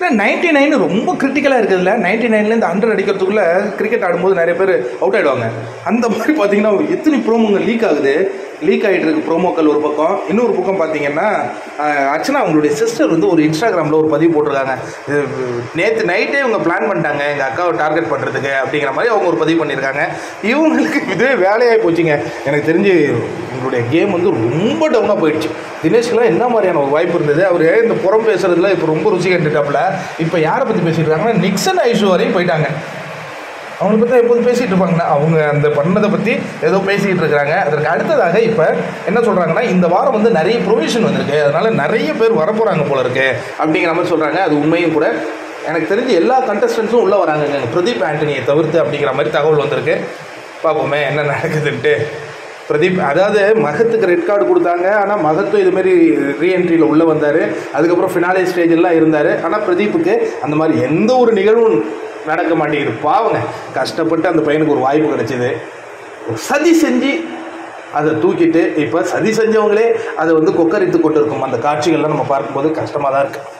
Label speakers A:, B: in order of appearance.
A: 99 ரொம்ப கிரிட்டிக்கலாக இருக்குதுல்ல. 99லேருந்து 100 அடிக்கிறதுக்குள்ளே கிரிக்கெட் ஆடும்போது நிறைய பேர் அவுட் ஆகிடுவாங்க. அந்த மாதிரி பார்த்தீங்கன்னா எத்தனை ப்ரோமோங்க லீக் ஆகுது, லீக் ஆகிட்டு இருக்கு ப்ரோமோக்கள் ஒரு பக்கம். இன்னொரு பக்கம் பார்த்தீங்கன்னா அர்ச்சனா அவங்களுடைய சிஸ்டர் வந்து ஒரு இன்ஸ்டாகிராமில் ஒரு பதிவு போட்டிருக்காங்க. நேற்று நைட்டே இவங்க பிளான் பண்ணிட்டாங்க எங்கள் அக்காவை டார்கெட் பண்ணுறதுக்கு அப்படிங்கிற மாதிரி அவங்க ஒரு பதிவு பண்ணியிருக்காங்க. இவங்களுக்கு இதே வேலையாகி போச்சுங்க. எனக்கு தெரிஞ்சு எங்களுடைய கேம் வந்து ரொம்ப டவுனாக போயிடுச்சு. தினேஷ்லாம் என்ன மாதிரியான ஒரு வாய்ப்பு இருந்தது. அவர் இந்த புறம் பேசுறதுல இப்போ ரொம்ப ருசி கண்டுட்டாப்புல. இப்போ யாரை பற்றி பேசிட்டு இருக்காங்கன்னா நிக்சன் ஐஷு வரையும் போயிட்டாங்க. அவங்களை பற்றி எப்போது பேசிகிட்டு இருப்பாங்கன்னா அவங்க அந்த பண்ணதை பற்றி ஏதோ பேசிக்கிட்டு இருக்கிறாங்க. அதற்கு அடுத்ததாக இப்போ என்ன சொல்கிறாங்கன்னா இந்த வாரம் வந்து நிறைய ப்ரொவிஷன் வந்திருக்கு, அதனால் நிறைய பேர் வரப்போகிறாங்க போல இருக்கு அப்படிங்கிற மாதிரி சொல்கிறாங்க. அது உண்மையும் கூட. எனக்கு தெரிஞ்சு எல்லா கண்டஸ்டன்ஸும் உள்ளே வராங்க பிரதீப் ஆண்டனியை தவிர்த்து அப்படிங்கிற மாதிரி தகவல் வந்திருக்கு. பார்ப்போமே என்ன நடக்குதுன்ட்டு. பிரதீப் அதாவது மகத்துக்கு ரெட் கார்டு கொடுத்தாங்க. ஆனால் மகத்தும் இதுமாரி ரீஎன்ட்ரியில் உள்ளே வந்தார். அதுக்கப்புறம் ஃபினாலே ஸ்டேஜெல்லாம் இருந்தார். ஆனால் பிரதீப்புக்கு அந்த மாதிரி எந்த ஒரு நிகழ்வும் நடக்க மாட்டேங்குது. பாவங்க, கஷ்டப்பட்டு அந்த பையனுக்கு ஒரு வாய்ப்பு கிடைச்சிது. சதி செஞ்சு அதை தூக்கிட்டு இப்போ சதி செஞ்சவங்களே அதை வந்து கொக்கரித்து கொண்டு இருக்கும் அந்த காட்சிகள்லாம் நம்ம பார்க்கும்போது கஷ்டமாக தான் இருக்குது.